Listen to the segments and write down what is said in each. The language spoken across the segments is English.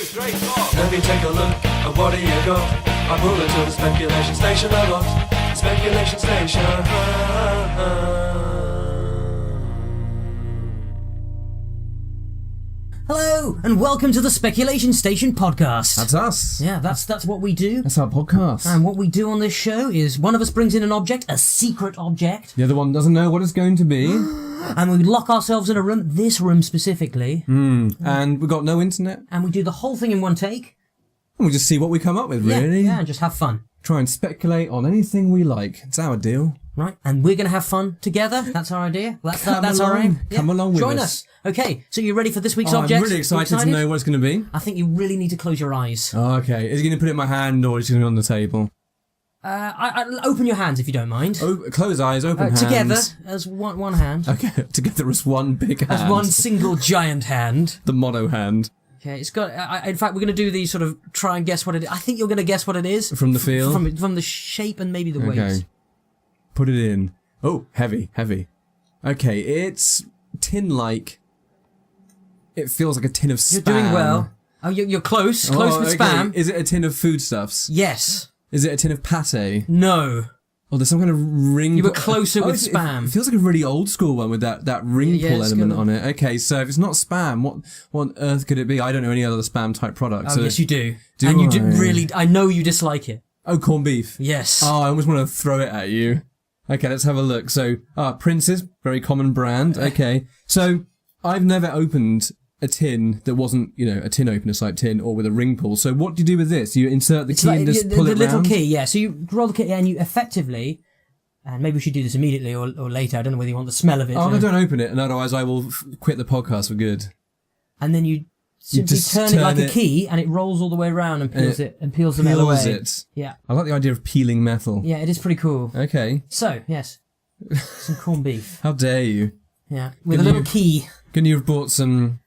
straight talk. Let me take a look at what do you got. I'm moving to the speculation station a lot. Speculation station. Hello, and welcome to the Speculation Station podcast. That's us. Yeah, that's what we do. That's our podcast. And what we do on this show is one of us brings in an object, a secret object. The other one doesn't know what it's going to be. And we lock ourselves in a room, this room specifically. And we've got no internet. And we do the whole thing in one take. And we just see what we come up with, really. Yeah, and just have fun. Try and speculate on anything we like. It's our deal. Right, and we're going to have fun together. That's our idea. That's our aim. Come along with us. Join us. Okay, so you ready for this week's object? I'm really excited to know what it's going to be. I think you really need to close your eyes. Oh, okay. Is he going to put it in my hand or is he going to be on the table? Open your hands if you don't mind. Close eyes, open hands. Together as one hand. Okay, together as one big hand. As one single giant hand. The mono hand. Okay, it's got. In fact, we're going to do these sort of try and guess what it is. I think you're going to guess what it is from the feel, from the shape and maybe the weight. Okay, put it in. Oh, heavy. Okay, it's tin-like. It feels like a tin of spam. You're doing well. Oh, you're close. Close with spam. Is it a tin of foodstuffs? Yes. Is it a tin of pate? No. Oh, there's some kind of ring. You were closer with spam. It feels like a really old school one with that ring pull element on it. Okay, so if it's not spam, what on earth could it be? I don't know any other spam type products. Oh, yes, you do. And you do really. I know you dislike it. Oh, corned beef. Yes. Oh, I almost want to throw it at you. Okay, let's have a look. So, Prince's, very common brand. Okay, so I've never opened a tin that wasn't, a tin opener type tin or with a ring pull. So what do you do with this? You insert the key and just pull it the little round? key, yeah. So you roll the key and you effectively, and maybe we should do this immediately or later. I don't know whether you want the smell of it. Oh, no, don't open it, and otherwise I will quit the podcast for good. And then you simply turn it like a key, and it rolls all the way around and peels it and peels the metal away. It. Yeah. I like the idea of peeling metal. Yeah, it is pretty cool. Okay. So yes, some corned beef. How dare you? Yeah, with a little key. Couldn't you have bought some?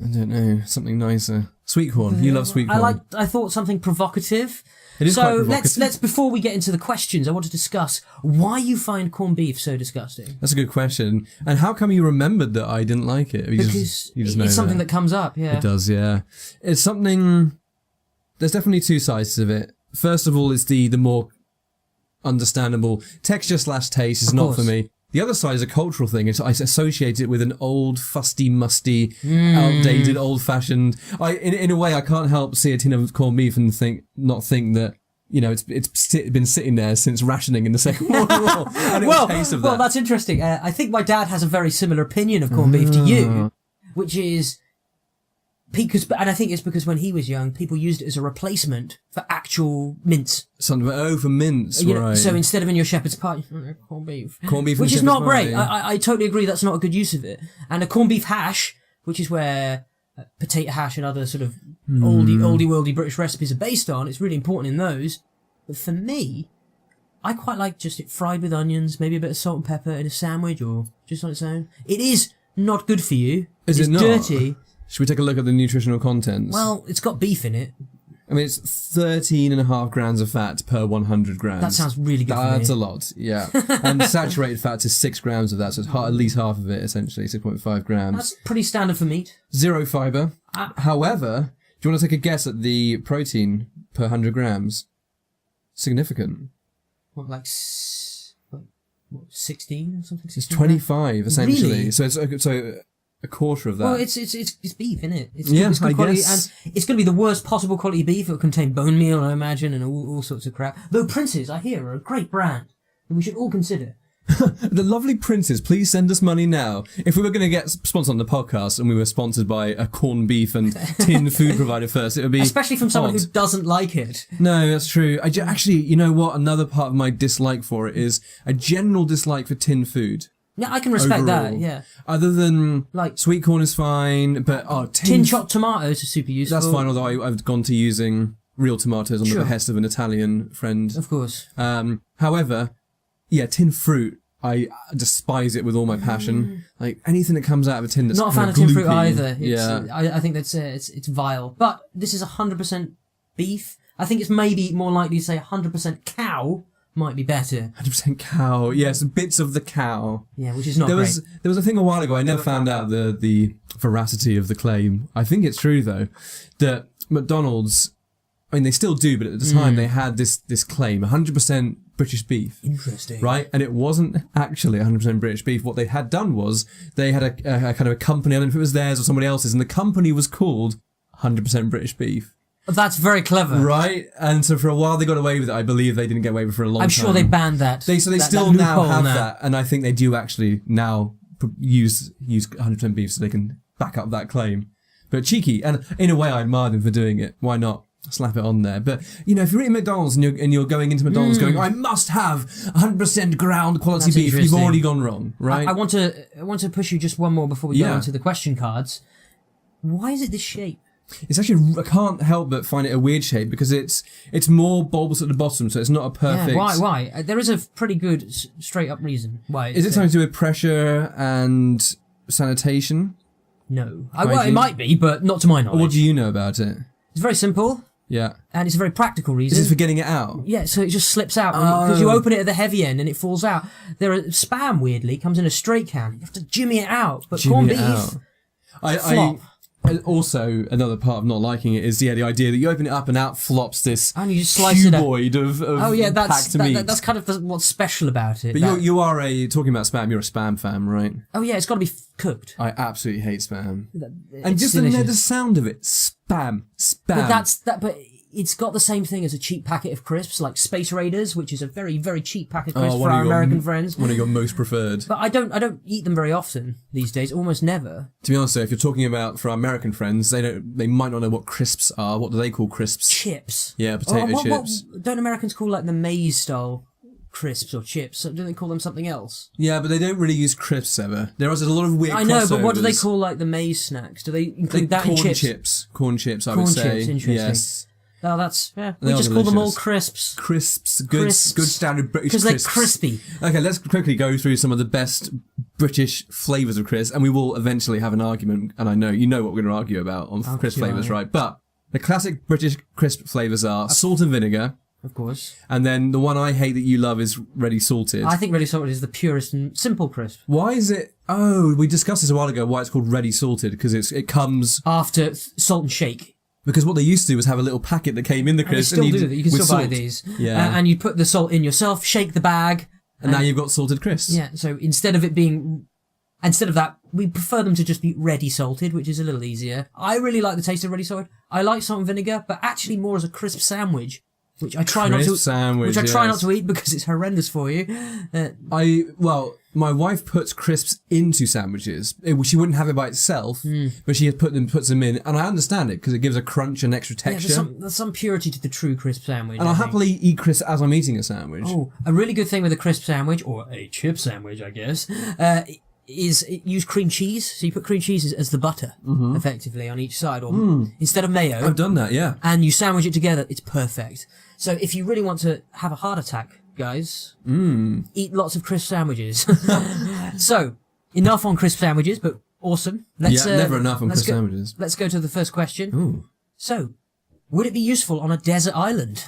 I don't know, something nicer. Sweet corn. You love sweet corn. I thought something provocative. It is quite provocative. let's before we get into the questions, I want to discuss why you find corned beef so disgusting. That's a good question. And how come you remembered that I didn't like it? Because it's something that comes up, yeah. It does, yeah. It's something... There's definitely two sides of it. First of all, it's the more understandable texture/taste is not for me. The other side is a cultural thing. I associate it with an old, fusty, musty, outdated, old-fashioned... In a way, I can't help see a tin of corned beef and not think that, it's been sitting there since rationing in the Second World War. And well, that's interesting. I think my dad has a very similar opinion of corned beef to you, which is... And I think it's because when he was young, people used it as a replacement for actual mince. For mince, right. So instead of in your shepherd's pie, corned beef. Corned beef which is not great. Pie. I totally agree that's not a good use of it. And a corned beef hash, which is where potato hash and other sort of oldie-worldy British recipes are based on, it's really important in those. But for me, I quite like just it fried with onions, maybe a bit of salt and pepper in a sandwich or just on its own. It is not good for you. It's not? Dirty. Should we take a look at the nutritional contents? Well, it's got beef in it. I mean, it's 13.5 grams of fat per 100 grams. That sounds really good for me. That's a lot, yeah. And saturated fat is 6 grams of that, so it's at least half of it, essentially, 6.5 grams. That's pretty standard for meat. Zero fibre. However, do you want to take a guess at the protein per 100 grams? Significant. What, like 16 or something? It's 25, essentially. Really? So it's a quarter of that. Well, it's beef, isn't it? It's good quality, guess. and it's going to be the worst possible quality beef. It'll contain bone meal, I imagine, and all sorts of crap. Though Prince's, I hear, are a great brand that we should all consider. The lovely Prince's, please send us money now. If we were going to get sponsored on the podcast and we were sponsored by a corned beef and tin food provider first, it would be especially from someone who doesn't like it. No, that's true. Actually, you know what? Another part of my dislike for it is a general dislike for tin food. Yeah, I can respect overall. that, yeah. Other than, sweet corn is fine, but, tin chopped tomatoes are super useful. That's fine, although I've gone to using real tomatoes on the behest of an Italian friend. Of course. However, tin fruit, I despise it with all my passion. Like, anything that comes out of a tin that's not a fan of gloopy, tin fruit either. Yeah. I think that's, it's vile. But this is 100% beef. I think it's maybe more likely to say 100% cow might be better. 100% cow. Yes, bits of the cow. Yeah, which is not There great. was a thing a while ago. I never found out the veracity of the claim. I think it's true though that McDonald's. I mean, they still do, but at the time they had this claim: 100% British beef. Interesting. Right, and it wasn't actually 100% British beef. What they had done was they had a kind of a company. I don't know if it was theirs or somebody else's, and the company was called 100% British beef. That's very clever. Right, and so for a while they got away with it. I believe they didn't get away with it for a long time. I'm sure they banned that. They that still now loophole have that, and I think they do actually now use 100% beef so they can back up that claim. But cheeky, and in a way I admire them for doing it. Why not? Slap it on there. But, you know, if you're eating McDonald's and you're going into McDonald's going, I must have 100% ground quality That's beef, you've interesting. already gone wrong, right? I want to push you just one more before we go Yeah. into the question cards. Why is it this shape? It's actually, I can't help but find it a weird shape because it's more bulbous at the bottom, so it's not a perfect... Yeah, why? There is a pretty good straight up reason why. Is it something to do with pressure and sanitation? No. Well, it might be, but not to my knowledge. Or what do you know about it? It's very simple, Yeah. and it's a very practical reason. Is it for getting it out? Yeah, so it just slips out because you open it at the heavy end and it falls out. Spam weirdly comes in a straight can. You have to jimmy it out, but corned beef. Flop. Also, another part of not liking it is the idea that you open it up and out flops this And you just slice it up. cuboid of Oh yeah, packed meat. that's kind of what's special about it. But you are talking about spam. You're a spam fan, right? Oh yeah, it's got to be cooked. I absolutely hate spam, and It's just delicious. the sound of it, spam. But it's got the same thing as a cheap packet of crisps, like Space Raiders, which is a very, very cheap packet of crisps for our American friends. One of your most preferred. But I don't eat them very often these days, almost never. To be honest, though, if you're talking about for our American friends, they might not know what crisps are. What do they call crisps? Chips. Yeah, potato chips. Don't Americans call like the maize style crisps or chips? Don't they call them something else? Yeah, but they don't really use crisps ever. There is a lot of weird. I know, but what do they crossovers. call like the maize snacks? Do they include that in corn chips? Corn chips, I Corn would say. chips, interesting. Yes. Oh, that's We They are just call them all delicious. crisps. Crisps, good Crisps. good standard British Because they're crisps. crispy. Okay, let's quickly go through some of the best British flavours of crisps, and we will eventually have an argument, and I know you know what we're going to argue about on crisp flavours, right? But the classic British crisp flavours are salt and vinegar, Of course. and then the one I hate that you love is ready salted. I think ready salted is the purest and simple crisp. Why is it... Oh, we discussed this a while ago, why it's called ready salted, because it comes... After salt and shake. Because what they used to do was have a little packet that came in the And they crisp. still you'd- do that. You can with still buy salt. these. Yeah. And you put the salt in yourself, shake the bag. And now you've got salted crisps. Yeah, so instead of that, we prefer them to just be ready salted, which is a little easier. I really like the taste of ready salted. I like salt and vinegar, but actually more as a crisp sandwich, which I try not Crisp sandwich, not to eat because it's horrendous for you. My wife puts crisps into sandwiches. She wouldn't have it by itself, Hmm. but she puts them in, and I understand it because it gives a crunch and extra Yeah, texture. there's some purity to the true crisp sandwich. And I I'll think. happily eat crisps as I'm eating a sandwich. Oh, a really good thing with a crisp sandwich, or a chip sandwich, I guess, is use cream cheese. So you put cream cheese as the butter, effectively, on each side, or instead of mayo. I've done that, yeah. And you sandwich it together, it's perfect. So if you really want to have a heart attack, guys, eat lots of crisp sandwiches. So, enough on crisp sandwiches, but awesome. Never enough on crisp sandwiches. Let's go to the first question. Ooh. So, would it be useful on a desert island?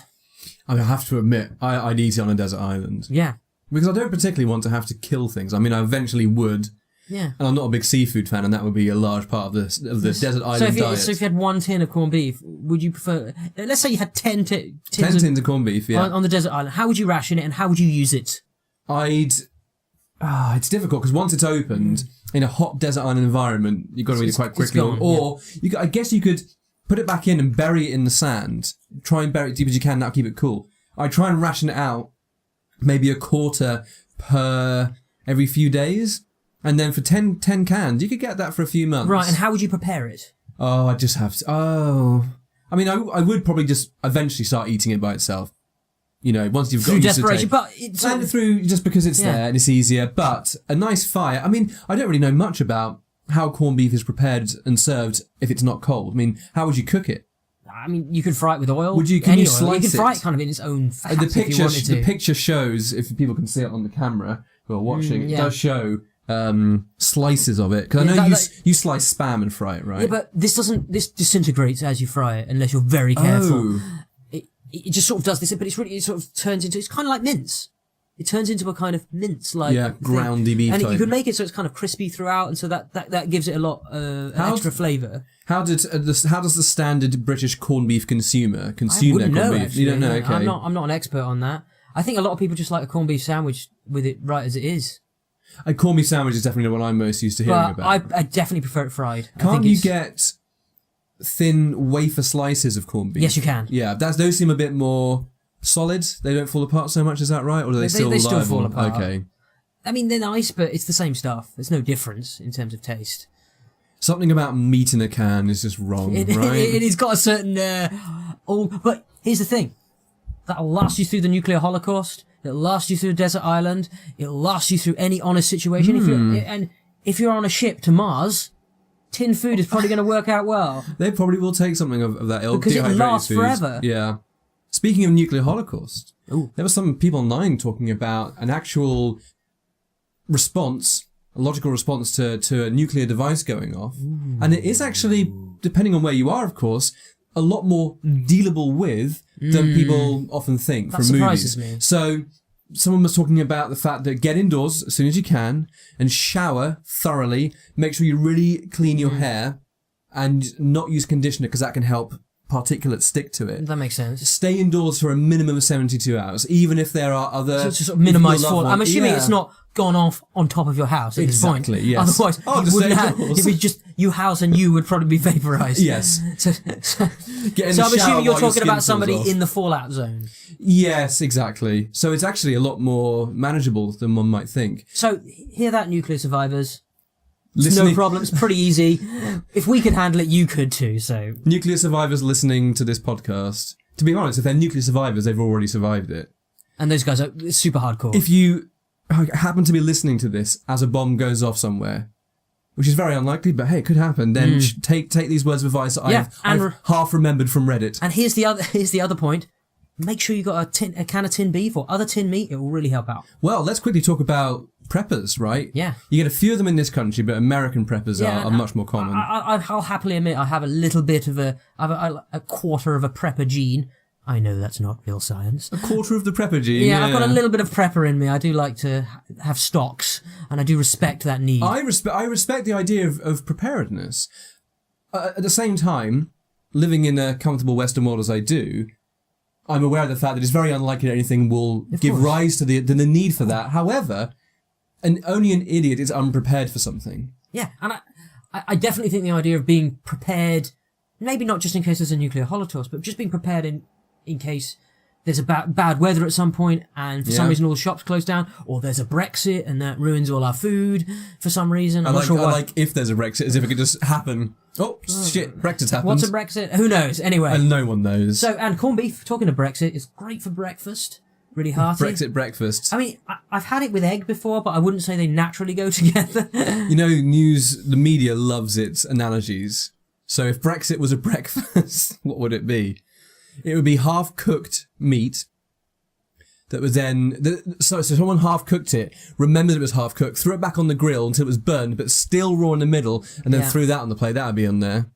I have to admit, I'd eat it on a desert island. Yeah. Because I don't particularly want to have to kill things. I mean, I eventually would. Yeah. And I'm not a big seafood fan, and that would be a large part of the desert island diet. So if you had 1 tin of corned beef, would you prefer... Let's say you had 10 tins 10 tins of corned beef, yeah. on the desert island. How would you ration it and how would you use it? It's difficult because once it's opened in a hot desert island environment, you've got to eat it quite quickly. gone, Or I guess you could put it back in and bury it in the sand. Try and bury it deep as you can. That'll keep it cool. I try and ration it out, maybe a quarter per every few days, and then for 10 cans, you could get that for a few months. Right, and how would you prepare it? Oh, I just have to. Oh, I mean, I would probably just eventually start eating it by itself. You know, once you've got Through used to desperation, taste. but it's... And through just because it's Yeah. there and it's easier, but a nice fire. I mean, I don't really know much about how corned beef is prepared and served if it's not cold. I mean, how would you cook it? I mean, you could fry it with oil. Would you? Can any you oil. slice You could fry it? it kind of in its own fat The if you picture, wanted to. the picture shows, if people can see it on the camera who are watching, yeah. it does show slices of it. Because I know you slice spam and fry it, right? Yeah, but this disintegrates as you fry it unless you're very careful. Oh. it just sort of does this, but it sort of turns into, it's kind of like mince. It turns into a kind of mince-like groundy beef and type. you could make it so it's kind of crispy throughout, and so that gives it a lot extra flavour. How does the standard British corned beef consumer I consume their wouldn't corned know, beef? actually. You don't know, okay. I'm not an expert on that. I think a lot of people just like a corned beef sandwich with it right as it is. A corned beef sandwich is definitely what I'm most used to hearing But about. I definitely prefer it fried. Can't you get thin wafer slices of corned beef? Yes, you can. Yeah, those seem a bit more solid. They don't fall apart so much. Is that right, or do they still? They still fall apart. Okay. I mean, they're nice, but it's the same stuff. There's no difference in terms of taste. Something about meat in a can is just wrong, right? It's got a certain. But here's the thing: that'll last you through the nuclear holocaust. It'll last you through a desert island. It'll last you through any honest situation. If you're on a ship to Mars, tin food is probably going to work out well. They probably will take something of that ilk. Because it dehydrated lasts foods. forever. Yeah. Speaking of nuclear holocaust, Ooh. there were some people online talking about an actual response, a logical response to a nuclear device going off. Ooh. And it is actually, depending on where you are, of course, a lot more dealable with than people often think from surprises movies. me. So someone was talking about the fact that get indoors as soon as you can and shower thoroughly. Make sure you really clean your hair and not use conditioner because that can help particulates stick to it. That makes sense. Stay indoors for a minimum of 72 hours, even if there are other... So to sort of minimise fall. I'm assuming it's not gone off on top of your house at this point. Exactly, yes. Otherwise, just wouldn't stay have, indoors. if it's just you house and you would probably be vaporised. Yes. So Get in the I'm shower assuming you're while your talking skin about falls somebody off. in the fallout zone. Yes, exactly. So it's actually a lot more manageable than one might think. So hear that, nuclear survivors. It's Listening- no problem. It's pretty easy. If we could handle it, you could too. So Nuclear survivors listening to this podcast, to be honest, if they're nuclear survivors, they've already survived it. and those guys are super hardcore. If you happen to be listening to this as a bomb goes off somewhere, which is very unlikely, but hey, it could happen, then take these words of advice that I've half remembered from Reddit. And here's the other point. Make sure you got a can of tin beef or other tin meat. It will really help out. Well, let's quickly talk about preppers, right? Yeah. You get a few of them in this country, but American preppers are much more common. I'll happily admit I have a little bit of a quarter of a prepper gene. I know that's not real science. A quarter of the prepper gene. Yeah, I've got a little bit of prepper in me. I do like to have stocks, and I do respect that need. I respect the idea of preparedness. At the same time, living in a comfortable Western world as I do, I'm aware of the fact that it's very unlikely that anything will give rise to the need for that. However, only an idiot is unprepared for something. Yeah, and I definitely think the idea of being prepared, maybe not just in case there's a nuclear holocaust, but just being prepared in case there's a bad weather at some point and for some reason all the shops close down, or there's a Brexit and that ruins all our food for some reason. I like if there's a Brexit, as if it could just happen. Oh, shit, Brexit's happened. What's a Brexit? Who knows? Anyway. And no one knows. So, and corned beef, talking of Brexit, is great for breakfast. Really hearty. Brexit breakfast. I mean, I've had it with egg before, but I wouldn't say they naturally go together. You know, the media loves its analogies. So if Brexit was a breakfast, what would it be? It would be half-cooked meat that was then... So someone half-cooked it, remembered it was half-cooked, threw it back on the grill until it was burned, but still raw in the middle, and then threw that on the plate. That would be on there.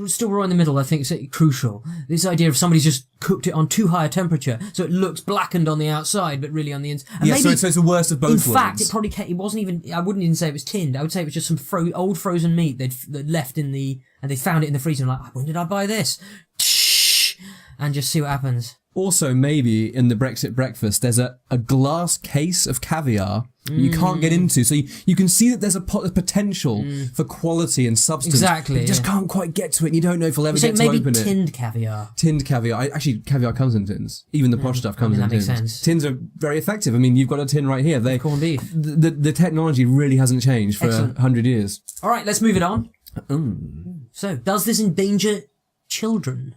Still raw in the middle, I think is crucial. This idea of somebody's just cooked it on too high a temperature, so it looks blackened on the outside, but really on the inside. Yeah, so it's the worst of both worlds. In fact, it wasn't even, I wouldn't even say it was tinned. I would say it was just some old frozen meat they'd left and they found it in the freezer and like, when did I buy this? And just see what happens. Also, maybe in the Brexit breakfast, there's a glass case of caviar you can't get into. So you can see that there's a potential for quality and substance. Exactly. You just can't quite get to it, and you don't know if you'll ever get to open it. Maybe tinned caviar. Tinned caviar. Actually, caviar comes in tins. Even the posh stuff comes in tins. That makes sense. Tins are very effective. I mean, you've got a tin right here. Corned beef. The technology really hasn't changed for 100 years. All right, let's move it on. So, does this endanger children?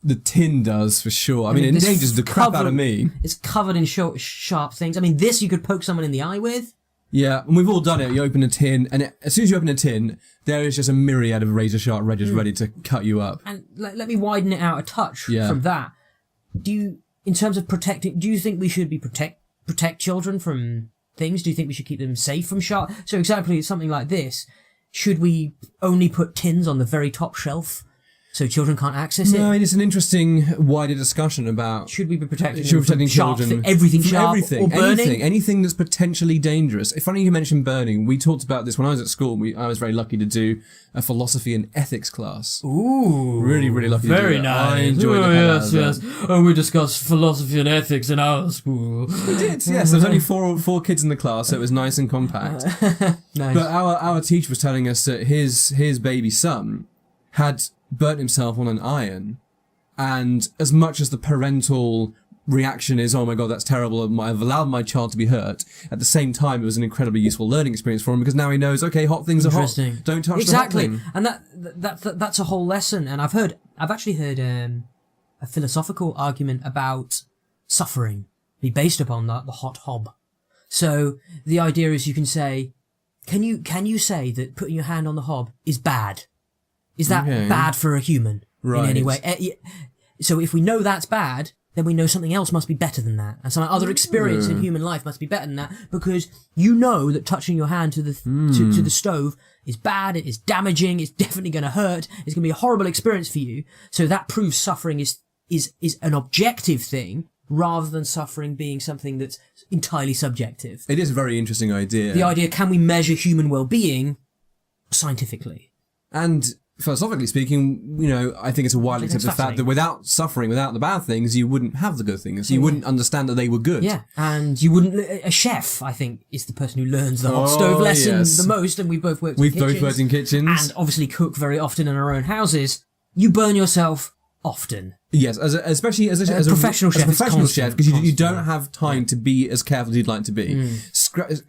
The tin does, for sure. I mean, it endangers the crap out of me. It's covered in sharp things. I mean, this you could poke someone in the eye with. Yeah, and we've all done it. You open a tin, and as soon as you open a tin, there is just a myriad of razor-sharp edges ready to cut you up. And let me widen it out a touch from that. In terms of protecting, do you think we should be protect children from things? Do you think we should keep them safe from sharp? So exactly something like this. Should we only put tins on the very top shelf? so children can't access it. No, it's an interesting wider discussion about Should we be protecting children from everything from sharp or burning? anything that's potentially dangerous. It's funny you mentioned burning. We talked about this when I was at school. I was very lucky to do a philosophy and ethics class. Ooh, Really, really lucky. very to do nice. I enjoyed the hell out of yes. that. Oh, we discussed philosophy and ethics in our school. We did, yes. There was only four kids in the class, so it was nice and compact. Nice. But our teacher was telling us that his baby son had burnt himself on an iron, and as much as the parental reaction is, oh my god, that's terrible, I've allowed my child to be hurt, at the same time it was an incredibly useful learning experience for him, because now he knows, okay, hot things are hot, don't touch the hot thing. And that's a whole lesson. And I've actually heard a philosophical argument about suffering be based upon the hot hob. So the idea is, you can say, can you say that putting your hand on the hob is bad? Is that bad for a human in any way? So if we know that's bad, then we know something else must be better than that, and some other experience in human life must be better than that, because you know that touching your hand to the to the stove is bad, it is damaging, it's definitely going to hurt, it's going to be a horrible experience for you. So that proves suffering is an objective thing, rather than suffering being something that's entirely subjective. It is a very interesting idea. The idea, can we measure human well-being scientifically? And philosophically speaking, I think it's a widely accepted fact that without suffering, without the bad things, you wouldn't have the good things. You wouldn't understand that they were good. Yeah, and you wouldn't. A chef, I think, is the person who learns the hot stove lesson the most. And we've both worked in kitchens, and obviously cook very often in our own houses. You burn yourself often. Yes, especially as a professional chef, because you don't have time to be as careful as you'd like to be.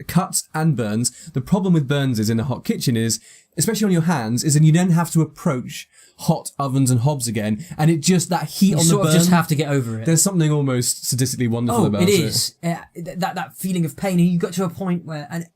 Cuts and burns. The problem with burns is in a hot kitchen is, especially on your hands, is that you then have to approach hot ovens and hobs again, and it just, that heat on the burn, you just have to get over it. There's something almost sadistically wonderful about it. It is. That feeling of pain, and you got to a point where, and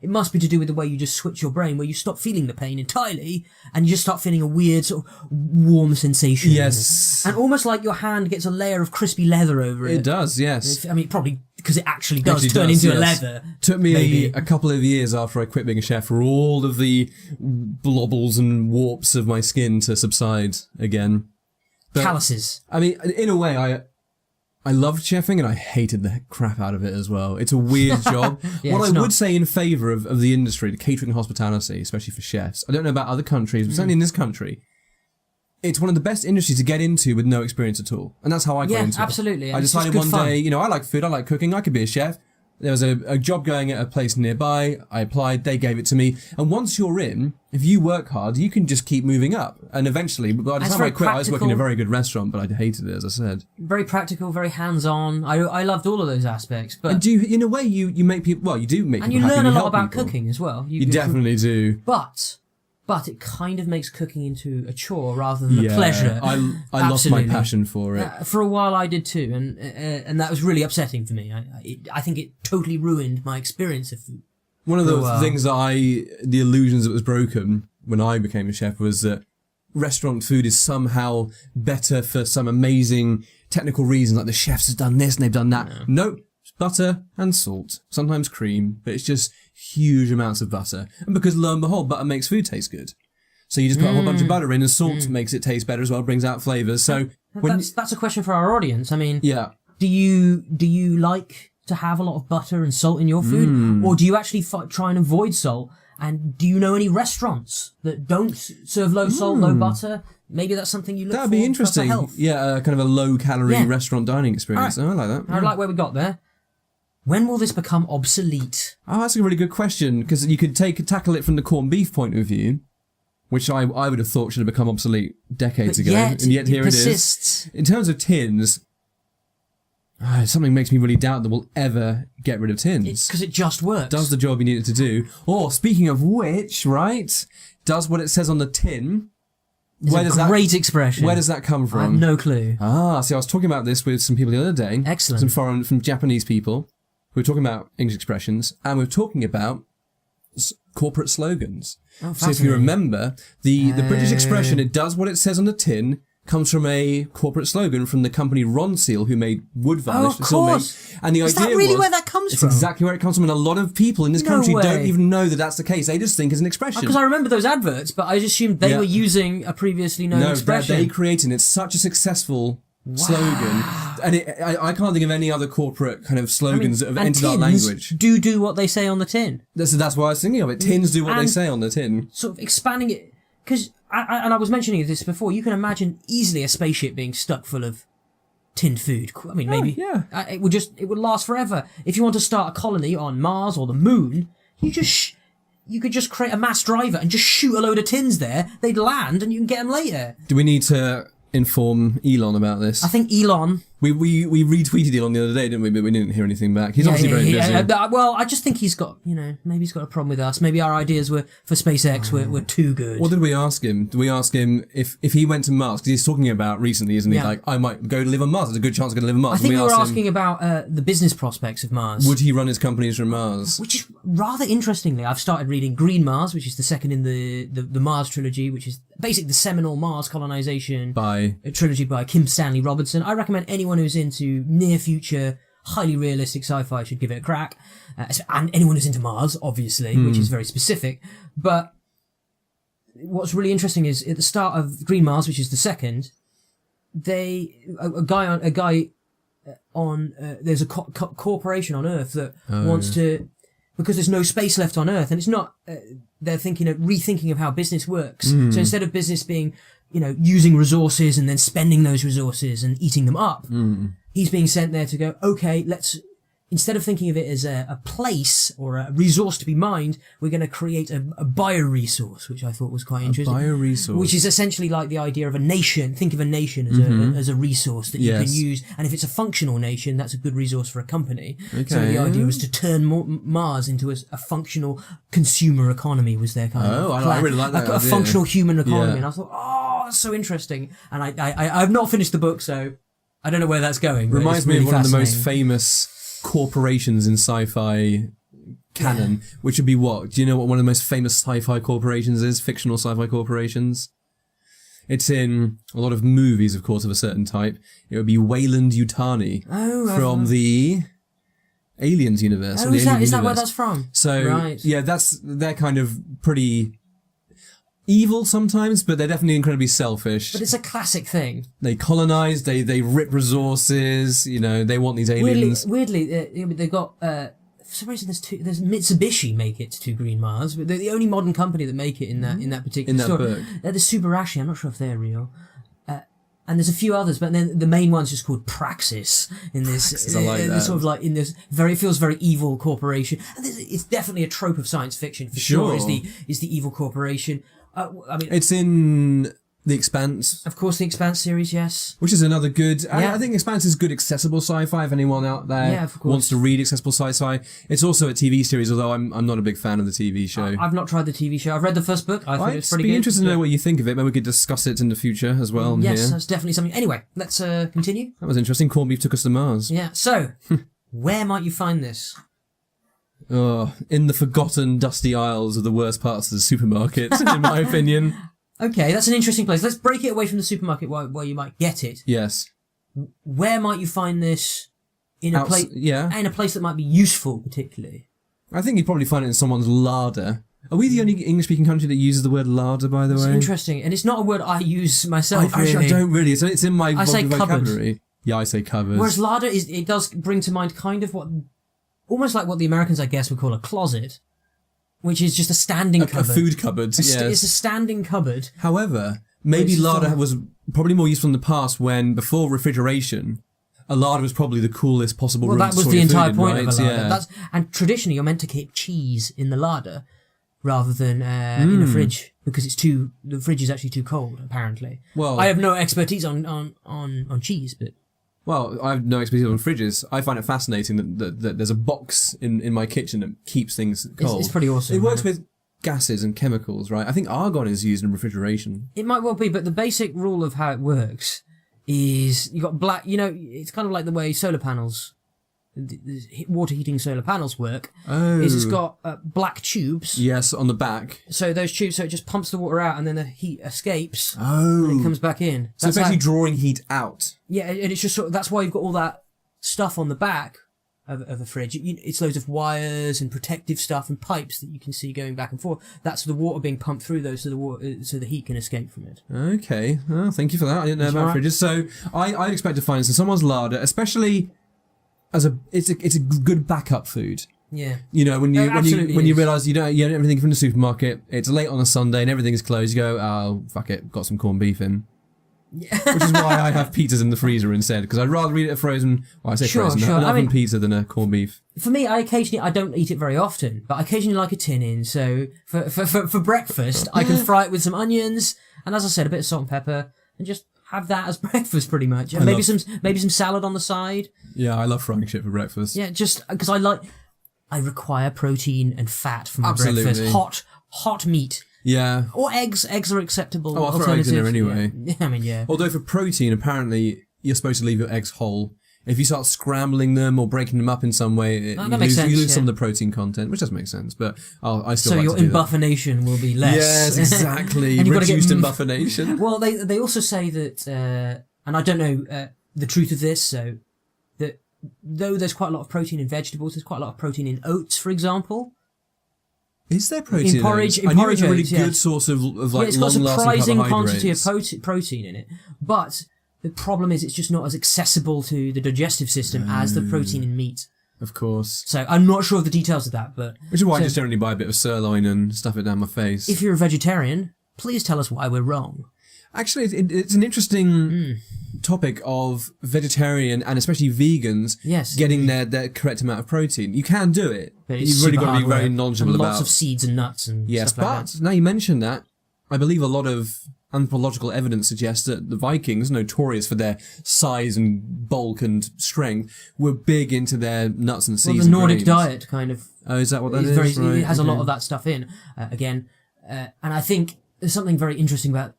it must be to do with the way you just switch your brain, where you stop feeling the pain entirely, and you just start feeling a weird sort of warm sensation. Yes. And almost like your hand gets a layer of crispy leather over it. It does, yes. I mean, probably because it actually does turn into a leather. Took me a couple of years after I quit being a chef for all of the blobbles and warps of my skin to subside again. But, calluses. I mean, in a way, I loved chefing and I hated the crap out of it as well. It's a weird job. What I would say in favour of the industry, the catering and hospitality, especially for chefs, I don't know about other countries, but certainly in this country, it's one of the best industries to get into with no experience at all. And that's how I got into absolutely. it. I decided one day, I like food, I like cooking, I could be a chef. There was a job going at a place nearby. I applied, they gave it to me. And once you're in, if you work hard, you can just keep moving up. And eventually, by the time I quit, I was working in a very good restaurant, but I hated it, as I said. Very practical, very hands-on. I loved all of those aspects. But and in a way, you make people, well, you do make people happy. And you learn a lot about people. cooking as well. You definitely do. But it kind of makes cooking into a chore rather than a pleasure. I lost my passion for it. For a while I did too, and that was really upsetting for me. I think it totally ruined my experience of food. One of the things the illusions that was broken when I became a chef was that restaurant food is somehow better for some amazing technical reason, like the chefs have done this and they've done that. Nope. It's butter and salt, sometimes cream, but it's just huge amounts of butter. And because lo and behold, butter makes food taste good. So you just put a whole bunch of butter in, and salt makes it taste better as well, brings out flavours. So that's a question for our audience. I mean, do you like to have a lot of butter and salt in your food, or do you actually try and avoid salt? And do you know any restaurants that don't serve low salt, low butter? Maybe that's something you look for. That'd be interesting. For health. Yeah, kind of a low-calorie restaurant dining experience. Right. Oh, I like that. I like where we got there. When will this become obsolete? Oh, that's a really good question, because you could tackle it from the corned beef point of view, which I would have thought should have become obsolete decades ago, and yet here persists. It is. In terms of tins, something makes me really doubt that we'll ever get rid of tins. Because it just works. Does the job you need it to do. Or, speaking of which, right, does what it says on the tin. Great expression. Where does that come from? I have no clue. See, I was talking about this with some people the other day. Excellent. From Japanese people. We were talking about English expressions, and we were talking about corporate slogans. Oh, so if you remember, the British expression, it does what it says on the tin, comes from a corporate slogan from the company Ron Seal, who made wood varnish. Oh, of course. And the Is idea that really was, where that comes comes It's from. exactly where it comes from, and a lot of people in this No country way. don't even know that that's the case. They just think it's an expression. Because I remember those adverts, but I just assumed they were using a previously known expression. No, they created it. It's such a successful slogan, and I can't think of any other corporate kind of slogans that have entered our language. Do what they say on the tin. That's why I was thinking of it. Tins do what they say on the tin. Sort of expanding it, because I was mentioning this before. You can imagine easily a spaceship being stuck full of tinned food. I mean, maybe it would last forever. If you want to start a colony on Mars or the Moon, you could just create a mass driver and just shoot a load of tins there. They'd land, and you can get them later. Do we need to inform Elon about this? I think Elon. We retweeted Elon the other day, didn't we? But we didn't hear anything back. He's obviously very busy. Well, I just think he's got, maybe he's got a problem with us. Maybe our ideas for SpaceX were too good. What did we ask him? Did we ask him if he went to Mars? Because he's talking about recently, isn't he? Yeah. Like, I might go live on Mars. There's a good chance I'm going to live on Mars. I think we were asking about the business prospects of Mars. Would he run his companies from Mars? Which is rather interestingly, I've started reading Green Mars, which is the second in the Mars trilogy, which is basically the seminal Mars colonization trilogy by Kim Stanley Robinson. I recommend anyone who's into near future, highly realistic sci-fi should give it a crack. And anyone who's into Mars, obviously, which is very specific. But what's really interesting is at the start of Green Mars, which is the second, there's a corporation on Earth that wants to, because there's no space left on Earth, and it's not, they're rethinking of how business works. So instead of business being, using resources and then spending those resources and eating them up, he's being sent there to go, okay, instead of thinking of it as a place or a resource to be mined, we're going to create a bioresource, which I thought was quite interesting. Bioresource. Which is essentially like the idea of a nation. Think of a nation as a resource that you can use. And if it's a functional nation, that's a good resource for a company. Okay. So the idea was to turn Mars into a functional consumer economy was their kind of plan. I really like that a idea. Functional human economy. And I thought, that's so interesting. And I've not finished the book, so I don't know where that's going. Reminds me really of one of the most famous corporations in sci-fi canon, which would be what? Do you know what one of the most famous sci-fi corporations is? Fictional sci-fi corporations? It's in a lot of movies, of course, of a certain type. It would be Wayland Yutani from the Aliens universe. Is that where that's from? So, they're kind of pretty evil sometimes, but they're definitely incredibly selfish. But it's a classic thing. They colonize, they rip resources, they want these aliens. Weirdly, they've got, for some reason there's Mitsubishi make it to Green Mars, but they're the only modern company that make it in that particular story. Book. The Subarashi, I'm not sure if they're real. And there's a few others, but then the main one's just called Praxis in this. I like that. Sort of like in this it feels very evil corporation. And it's definitely a trope of science fiction for sure. Is the evil corporation. It's in The Expanse. Of course, The Expanse series, yes. Which is another good... I think Expanse is good accessible sci-fi if anyone out there wants to read accessible sci-fi. It's also a TV series, although I'm not a big fan of the TV show. I've not tried the TV show. I've read the first book. I thought it was pretty good. I'd be interested to know what you think of it. Maybe we could discuss it in the future as well. Yes, that's definitely something. Anyway, let's continue. That was interesting. Corned beef took us to Mars. Yeah, so, where might you find this? Oh, in the forgotten dusty aisles of the worst parts of the supermarket, in my opinion. Okay, that's an interesting place. Let's break it away from the supermarket where you might get it. Yes. Where might you find this in a place? Yeah. In a place that might be useful, particularly. I think you'd probably find it in someone's larder. Are we the only English-speaking country that uses the word larder, by the way? It's interesting, and it's not a word I use myself. Actually, I don't really. It's in my vocabulary. Cupboard. Yeah, I say cupboard. Whereas larder it does bring to mind kind of almost like what the Americans, I guess, would call a closet. Which is just a standing cupboard. A food cupboard, yes. It's a standing cupboard. However, maybe larder was probably more useful in the past when, before refrigeration, a larder was probably the coolest possible room to store your food in, that was the entire point right? of a larder. Yeah. And traditionally, you're meant to keep cheese in the larder rather than in the fridge because the fridge is actually too cold, apparently. Well, I have no expertise on cheese, but... Well, I have no expertise on fridges. I find it fascinating that there's a box in my kitchen that keeps things cold. It's pretty awesome. It works with gases and chemicals, right? I think argon is used in refrigeration. It might well be, but the basic rule of how it works is you got black, it's kind of like the way solar panels, water heating solar panels work. Oh. Is it's got black tubes. Yes, on the back. So those tubes, so it just pumps the water out and then the heat escapes. Oh. And it comes back in. So it's actually drawing heat out. Yeah, and it's just that's why you've got all that stuff on the back of a fridge. It's loads of wires and protective stuff and pipes that you can see going back and forth. That's the water being pumped through those, so the heat can escape from it. Okay, well, thank you for that. I didn't know about fridges. So I expect to find someone's larder, especially as it's a good backup food. Yeah. You know, when you absolutely realise you don't get everything from the supermarket, it's late on a Sunday and everything is closed. You go, oh fuck it, got some corned beef in. Yeah. Which is why I have pizzas in the freezer instead, because I'd rather eat a frozen. Well, I say frozen, an oven pizza than a corned beef. For me, I don't eat it very often, but I occasionally like a tin in. So for breakfast, I can fry it with some onions and, as I said, a bit of salt and pepper, and just have that as breakfast pretty much, and maybe some salad on the side. Yeah, I love frying shit for breakfast. Yeah, just because I require protein and fat for my breakfast. Hot meat. Yeah. Or eggs. Eggs are acceptable. Oh, I'll throw eggs in there anyway. Yeah. I mean, yeah. Although for protein, apparently, you're supposed to leave your eggs whole. If you start scrambling them or breaking them up in some way, you lose some of the protein content, which does make sense. But I still like to do that. So your embuffination will be less. Yes, exactly. Reduced embuffination. Well, they also say that, and I don't know the truth of this, so that though there's quite a lot of protein in vegetables, there's quite a lot of protein in oats, for example. Is there protein in porridge? I knew it was a really good source of like it's got a surprising quantity of carbohydrates. protein in it, but the problem is it's just not as accessible to the digestive system as the protein in meat. Of course. So I'm not sure of the details of that, but which is why I just generally buy a bit of sirloin and stuff it down my face. If you're a vegetarian, please tell us why we're wrong. Actually, it's an interesting topic of vegetarian and especially vegans getting their correct amount of protein. You can do it. But you've really got to be very knowledgeable about lots of seeds and nuts and stuff like that. But now you mention that, I believe a lot of anthropological evidence suggests that the Vikings, notorious for their size and bulk and strength, were big into their nuts and seeds. Well, the Nordic diet kind of. Oh, is that what that is? It has a lot of that stuff in. And I think there's something very interesting about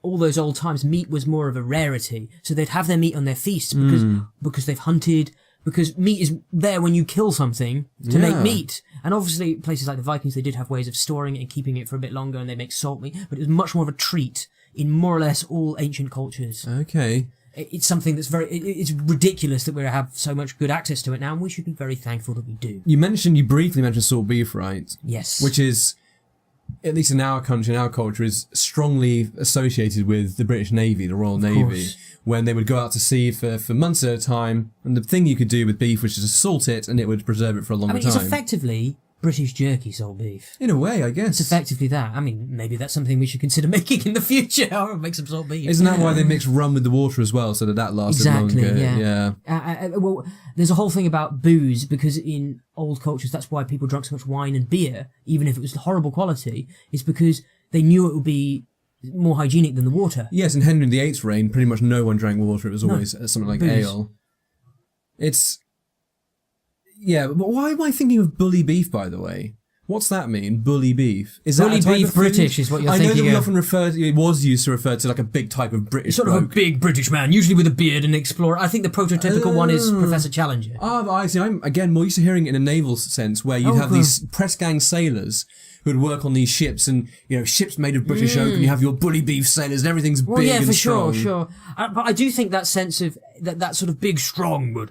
all those old times. Meat was more of a rarity, so they'd have their meat on their feasts because they've hunted. Because meat is there when you kill something to make meat. And obviously, places like the Vikings, they did have ways of storing it and keeping it for a bit longer, and they make salt meat. But it was much more of a treat in more or less all ancient cultures. Okay. It's something that's it's ridiculous that we have so much good access to it now, and we should be very thankful that we do. You briefly mentioned salt beef, right? Yes. Which is, at least in our country, in our culture, is strongly associated with the British Navy, the Royal Navy, when they would go out to sea for months at a time. And the thing you could do with beef was just salt it, and it would preserve it for a longer time. It's effectively British jerky, salt beef. In a way, I guess. It's effectively that. I mean, maybe that's something we should consider making in the future. Or make some salt beef. Isn't that why they mix rum with the water as well, so that lasts longer? Yeah. Well, there's a whole thing about booze, because in old cultures, that's why people drank so much wine and beer, even if it was horrible quality, is because they knew it would be more hygienic than the water. Yes, in Henry VIII's reign, pretty much no one drank water. It was always something like booze. Ale. Yeah, but why am I thinking of bully beef, by the way? What's that mean, bully beef? Is that bully beef British is what you're thinking of. I know that we often it was used to refer to like a big type of British sort of a big British man, usually with a beard and explorer. I think the prototypical one is Professor Challenger. I see. I'm, again, more used to hearing it in a naval sense, where you'd have these press gang sailors who'd work on these ships, and ships made of British oak, and you have your bully beef sailors, and everything's big and strong. Sure. But I do think that sense of that sort of big, strong, but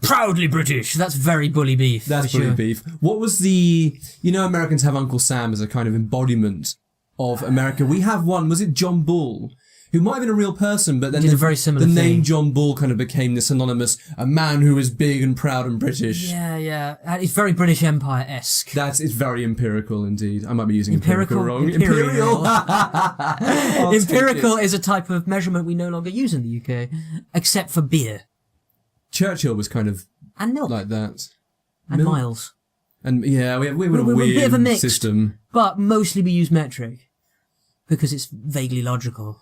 proudly British. That's very bully beef. That's bully beef. What was the? Americans have Uncle Sam as a kind of embodiment of America. We have one. Was it John Bull? Who might have been a real person, but then did a very similar the thing. name John Bull kind of became this synonymous, a man who is big and proud and British. Yeah. It's very British Empire-esque. It's very empirical indeed. I might be using empirical wrong. Imperial. Empirical is a type of measurement we no longer use in the UK, except for beer. Churchill was kind of and milk like that. And miles. And we were a weird bit of a mixed system. But mostly we use metric because it's vaguely logical.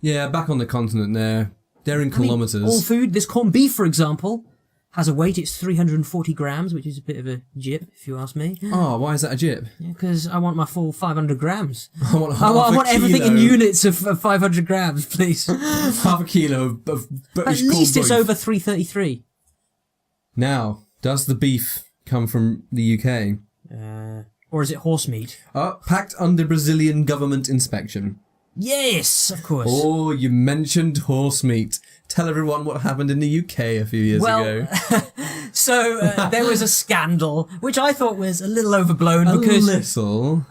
Yeah, back on the continent they're in kilometres. All food, this corned beef, for example, has a weight. It's 340 grams, which is a bit of a jip, if you ask me. Oh, why is that a jip? Because I want my full 500 grams. I want everything in units of 500 grams, please. Half a kilo of British At least it's beef. over 333. Now, does the beef come from the UK? Or is it horse meat? Packed under Brazilian government inspection. Yes, of course. Oh, you mentioned horse meat. tell everyone what happened in the UK a few years ago. So there was a scandal, which I thought was a little overblown A because little.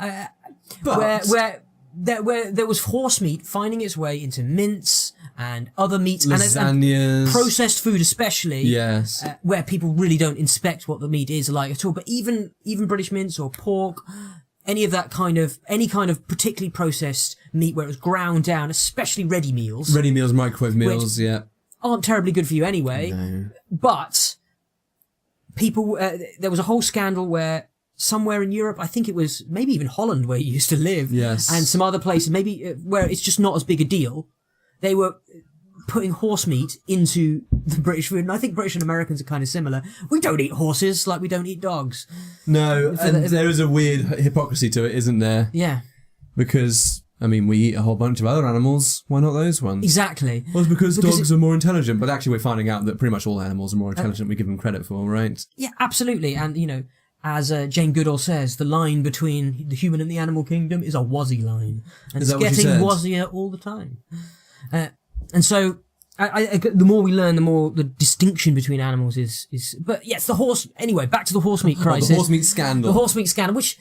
But where there was horse meat finding its way into mince and other meats lasagnas, and processed food especially. Yes. Where people really don't inspect what the meat is like at all. But even British mince or pork, any kind of particularly processed meat where it was ground down, especially ready meals, microwave meals, yeah, aren't terribly good for you anyway. No. But people, there was a whole scandal where somewhere in Europe, I think it was maybe even Holland where you used to live, yes, and some other places, maybe where it's just not as big a deal, they were putting horse meat into the British food. And I think British and Americans are kind of similar. We don't eat horses like we don't eat dogs. No, and there is a weird hypocrisy to it, isn't there? Yeah. Because, I mean, we eat a whole bunch of other animals. Why not those ones? Exactly. Well, it's because dogs are more intelligent. But actually, we're finding out that pretty much all animals are more intelligent than we give them credit for, right? Yeah, absolutely. And, you know, as Jane Goodall says, the line between the human and the animal kingdom is a wazzy line. And it's getting wazzier all the time. And so, the more we learn, the more the distinction between animals is. But yes, the horse. Anyway, back to the horse meat crisis. The horse meat scandal. The horse meat scandal, which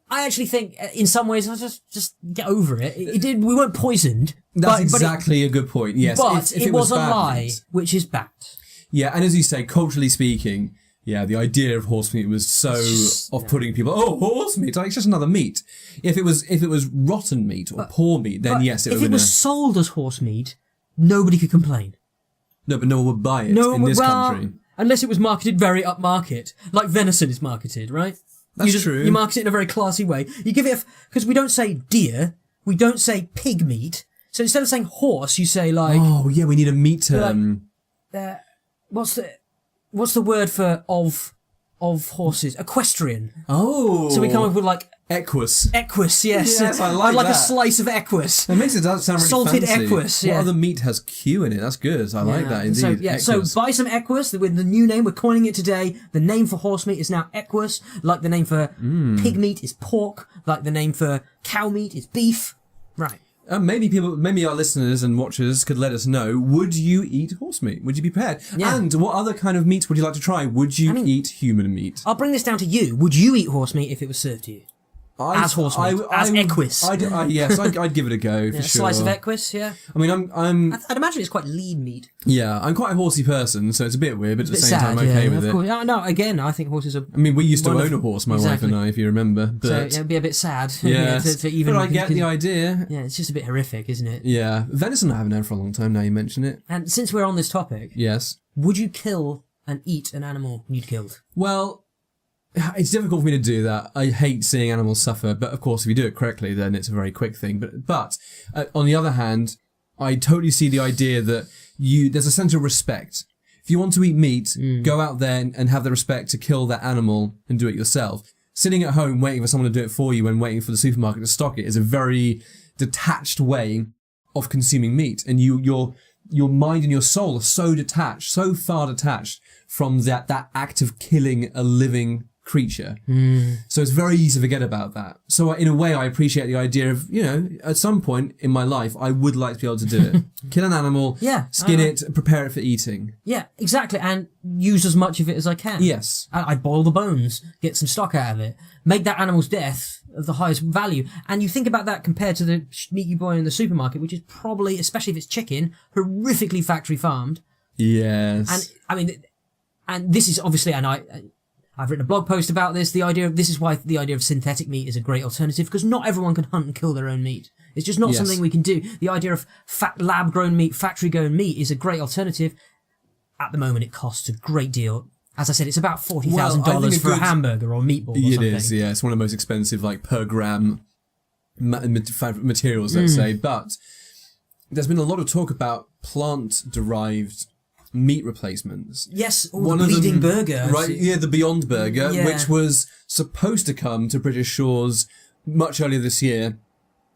I actually think, in some ways, I just get over it. It did. We weren't poisoned. That's exactly a good point. Yes, but if it was a lie, news. which is bad. Yeah, and as you say, culturally speaking, yeah, the idea of horse meat was so off-putting people. Oh, horse meat! Like, it's just another meat. If it was rotten meat or poor meat, then yes, it would. If it was sold as horse meat, nobody could complain. No, but no one would buy it in this country. Unless it was marketed very upmarket, like venison is marketed, right? That's true. You market it in a very classy way. You give it because we don't say deer, we don't say pig meat. So instead of saying horse, you say like. Oh yeah, we need a meat term. What's the word for of horses? Equestrian. Oh. So we come up with like. Equus. Equus, yes. Yes, I like I'd that. a slice of equus. It makes it sound really salted fancy. equus, yeah. What other meat has Q in it? That's good. I like that, indeed. So buy some equus with the new name. We're coining it today. The name for horse meat is now equus. Like the name for pig meat is pork. Like the name for cow meat is beef. Right. Maybe our listeners and watchers could let us know, would you eat horse meat? Would you be prepared? Yeah. And what other kind of meat would you like to try? Would you eat human meat? I'll bring this down to you. Would you eat horse meat if it was served to you? As horse meat, as equus. Yes, I'd give it a go for sure. A slice of equus, yeah. I mean, I'd imagine it's quite lean meat. Yeah, I'm quite a horsey person, so it's a bit weird, but at the same time, I'm okay with it. Course. No, again, I think horses are. I mean, we used to own a horse, my wife and I, if you remember. But so it'd be a bit sad. Yes, to even, but I get the idea. Yeah, it's just a bit horrific, isn't it? Yeah, venison I haven't had for a long time. Now you mention it. And since we're on this topic, yes, would you kill and eat an animal you'd killed? Well. It's difficult for me to do that. I hate seeing animals suffer, but of course, if you do it correctly, then it's a very quick thing. But on the other hand, I totally see the idea that there's a sense of respect. If you want to eat meat, go out there and have the respect to kill that animal and do it yourself. Sitting at home waiting for someone to do it for you and waiting for the supermarket to stock it is a very detached way of consuming meat. And your mind and your soul are so detached, so far detached from that act of killing a living creature. So it's very easy to forget about that. So in a way, I appreciate the idea of, at some point in my life, I would like to be able to do it. Kill an animal, skin it, prepare it for eating. Yeah, exactly. And use as much of it as I can. Yes. I'd boil the bones, get some stock out of it, make that animal's death of the highest value. And you think about that compared to the meat you buy in the supermarket, which is probably, especially if it's chicken, horrifically factory farmed. Yes. And I mean, and this is obviously, and I've written a blog post about this. This is why the idea of synthetic meat is a great alternative, because not everyone can hunt and kill their own meat. It's just not something we can do. The idea of lab-grown meat, factory-grown meat is a great alternative. At the moment, it costs a great deal. As I said, it's about $40,000 for a hamburger or meatball or something. It is, yeah. It's one of the most expensive, per gram materials, let's say. But there's been a lot of talk about plant-derived meat replacements. Yes, or the bleeding burger. Right, yeah, the Beyond Burger, which was supposed to come to British shores much earlier this year.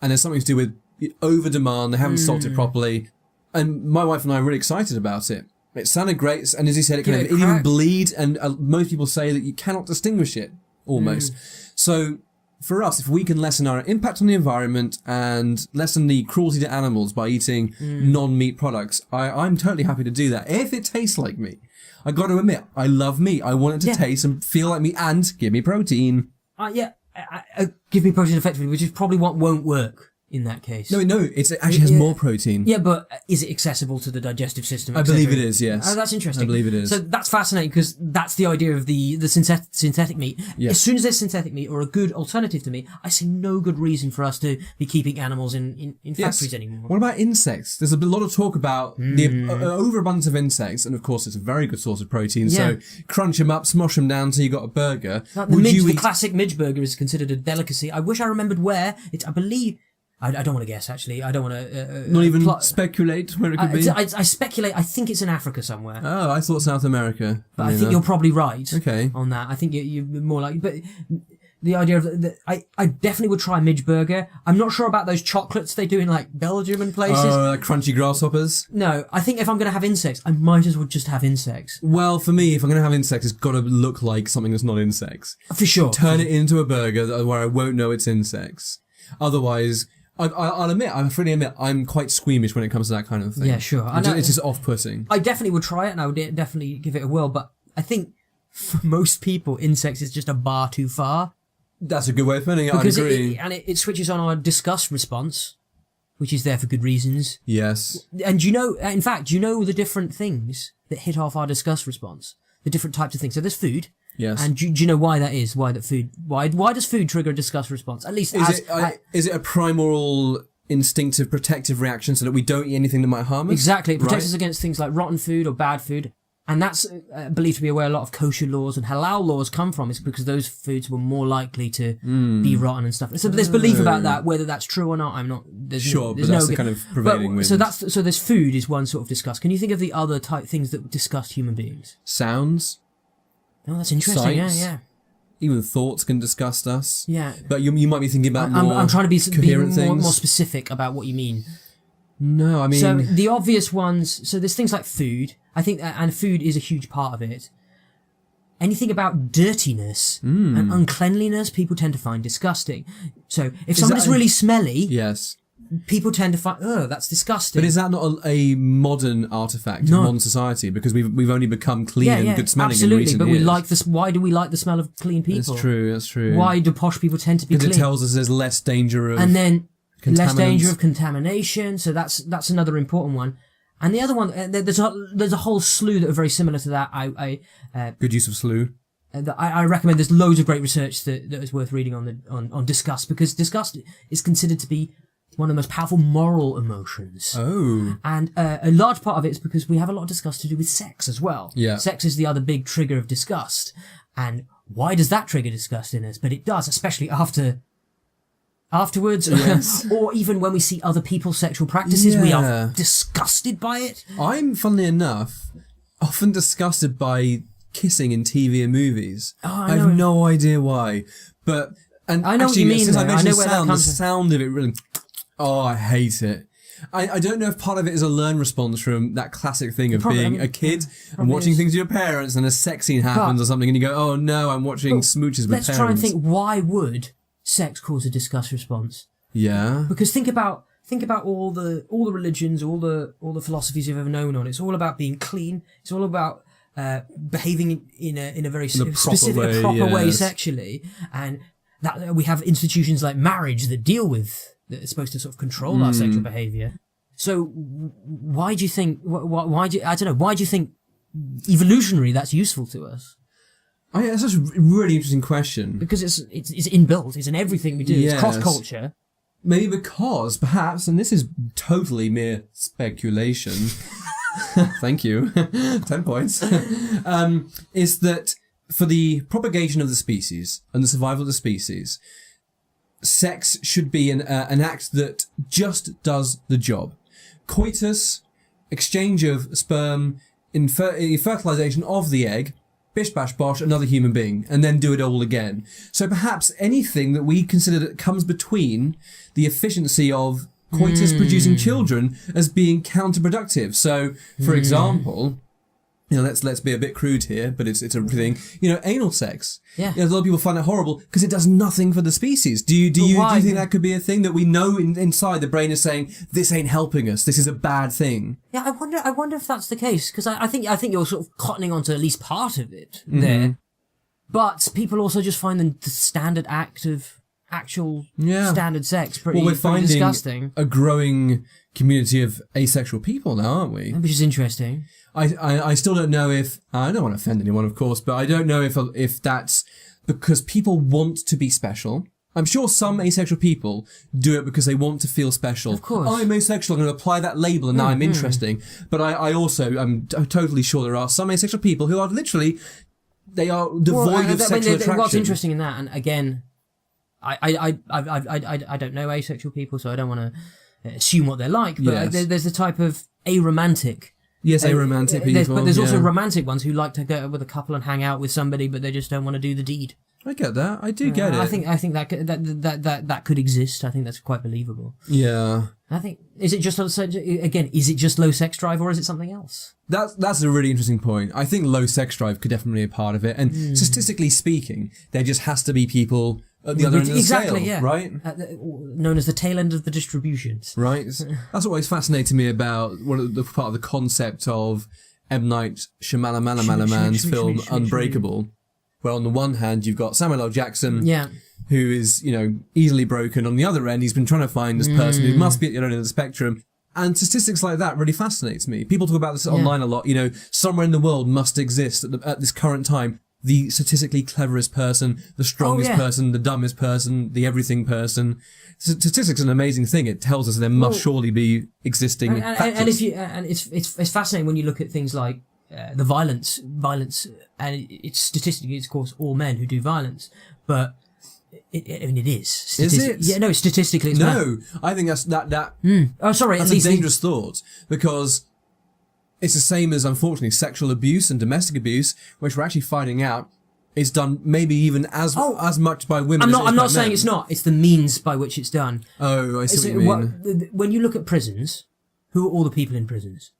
And there's something to do with over-demand, they haven't stocked it properly. And my wife and I are really excited about it. It sounded great, and as you said, it can even bleed, and most people say that you cannot distinguish it, almost. So, for us, if we can lessen our impact on the environment and lessen the cruelty to animals by eating non-meat products, I'm totally happy to do that. If it tastes like meat. I got to admit, I love meat. I want it to taste and feel like meat and give me protein. Give me protein effectively, which is probably what won't work in that case. No, it actually has more protein. Yeah, but is it accessible to the digestive system? I believe it is, yes. Oh, that's interesting. I believe it is. So that's fascinating because that's the idea of the synthetic meat. Yes. As soon as there's synthetic meat or a good alternative to meat, I see no good reason for us to be keeping animals in factories anymore. What about insects? There's a lot of talk about the overabundance of insects, and of course it's a very good source of protein, so crunch them up, smosh them down until you got a burger. Like the classic midge burger is considered a delicacy. I wish I remembered where. I believe... I don't want to guess, actually. I don't want to... Not even speculate where it could be? I speculate. I think it's in Africa somewhere. Oh, I thought South America. But I think you're probably right on that. I think you're more like... But the idea of... I definitely would try midge burger. I'm not sure about those chocolates they do in, like, Belgium and places. Oh, like crunchy grasshoppers? No, I think if I'm going to have insects, I might as well just have insects. Well, for me, if I'm going to have insects, it's got to look like something that's not insects. For sure. Turn it into a burger where I won't know it's insects. Otherwise... I'll freely admit, I'm quite squeamish when it comes to that kind of thing. Yeah, sure. It's just off-putting. I definitely would try it, and I would definitely give it a whirl, but I think for most people, insects is just a bar too far. That's a good way of putting it, I agree. It switches on our disgust response, which is there for good reasons. Yes. And do you know the different things that hit off our disgust response? The different types of things. So there's food. Yes. And do you know why that is? Why does food trigger a disgust response? At least is it a primal instinctive protective reaction so that we don't eat anything that might harm us? Exactly. It protects us against things like rotten food or bad food. And that's believed to be where a lot of kosher laws and halal laws come from, is because those foods were more likely to be rotten and stuff. So there's belief about that, whether that's true or not, I'm not... But that's the kind of prevailing wind. So there's food is one sort of disgust. Can you think of the other type things that disgust human beings? Sounds. Oh, that's interesting. Sights. Yeah. Even thoughts can disgust us. Yeah. But you might be thinking about more I'm trying to be coherent more specific about what you mean. No, I mean... So the obvious ones... So there's things like food. I think... And food is a huge part of it. Anything about dirtiness and uncleanliness, people tend to find disgusting. So if somebody's really smelly... Yes. People tend to find, that's disgusting. But is that not a modern artifact of modern society? Because we've only become clean and good smelling in recent years. We like this. Why do we like the smell of clean people? That's true. Why do posh people tend to be clean? Because it tells us there's less danger of less danger of contamination. So that's another important one. And the other one, there's a whole slew that are very similar to that. Good use of slew. I recommend. There's loads of great research that is worth reading on disgust, because disgust is considered to be one of the most powerful moral emotions. Oh. And a large part of it is because we have a lot of disgust to do with sex as well. Yeah. Sex is the other big trigger of disgust. And why does that trigger disgust in us? But it does, especially afterwards. Yes. Or even when we see other people's sexual practices, we are disgusted by it. I'm, funnily enough, often disgusted by kissing in TV and movies. Oh, I have no idea why. But... And I know what you mean, since I mentioned the the sound of it really... Oh, I hate it. I don't know if part of it is a learned response from that classic thing of being a kid and watching things with your parents, and a sex scene happens or something and you go, oh no, I'm watching smooches with parents. Let's try and think, why would sex cause a disgust response? Yeah. Because think about all the religions, all the philosophies you've ever known on. It's all about being clean. It's all about behaving in a very specific, proper way sexually, and that we have institutions like marriage that are supposed to sort of control our sexual behaviour. So why do you think? Why do you think evolutionary that's useful to us? That's such a really interesting question. Because it's inbuilt. It's in everything we do. Yes. It's cross culture. Maybe because perhaps, and this is totally mere speculation. Thank you. 10 points. Is that for the propagation of the species and the survival of the species, sex should be an act that just does the job. Coitus, exchange of sperm, fertilization of the egg, bish bash bosh, another human being, and then do it all again. So perhaps anything that we consider that comes between the efficiency of coitus producing children as being counterproductive. So, for example, let's be a bit crude here, but it's a thing. Anal sex. Yeah. A lot of people find it horrible because it does nothing for the species. Do you think that could be a thing that we know inside the brain is saying this ain't helping us? This is a bad thing. Yeah, I wonder if that's the case, because I think you're sort of cottoning onto at least part of it there. But people also just find the standard act of actual standard sex pretty, we're finding disgusting. A growing community of asexual people now, aren't we? Which is interesting. I still don't know if I don't want to offend anyone, of course, but I don't know if that's because people want to be special. I'm sure some asexual people do it because they want to feel special. Of course. I'm asexual, I'm going to apply that label and now I'm interesting. But I'm totally sure there are some asexual people who are literally, they are devoid of sexual attraction. What's interesting in that, and again, I don't know asexual people, so I don't want to assume what they're like, but there's a type of aromantic. Yes, aromantic people. But there's also romantic ones who like to go with a couple and hang out with somebody, but they just don't want to do the deed. I get that. I do get it. I think that could exist. I think that's quite believable. Yeah. I think is it just low sex drive, or is it something else? That's a really interesting point. I think low sex drive could definitely be a part of it, and statistically speaking, there just has to be people at the other end of the scale, right? Known as the tail end of the distributions. Right. That's always fascinated me about one of the part of the concept of M. Night Shyamalan's film Unbreakable, where on the one hand you've got Samuel L. Jackson, who is easily broken. On the other end, he's been trying to find this person who must be at the other end of the spectrum. And statistics like that really fascinates me. People talk about this online a lot. Somewhere in the world must exist at this current time the statistically cleverest person, the strongest person, the dumbest person, the everything person. Statistics is an amazing thing. It tells us there must surely be existing factors. And it's fascinating when you look at things like the violence, and it's statistically, it's of course all men who do violence, but it is. Is it? Yeah, no, statistically it's no. I think that's Oh, sorry. That's a dangerous thought, because it's the same as, unfortunately, sexual abuse and domestic abuse, which we're actually finding out is done maybe even as much by women. I'm not saying it's not. It's the means by which it's done. Oh, I see what you mean. When you look at prisons, who are all the people in prisons?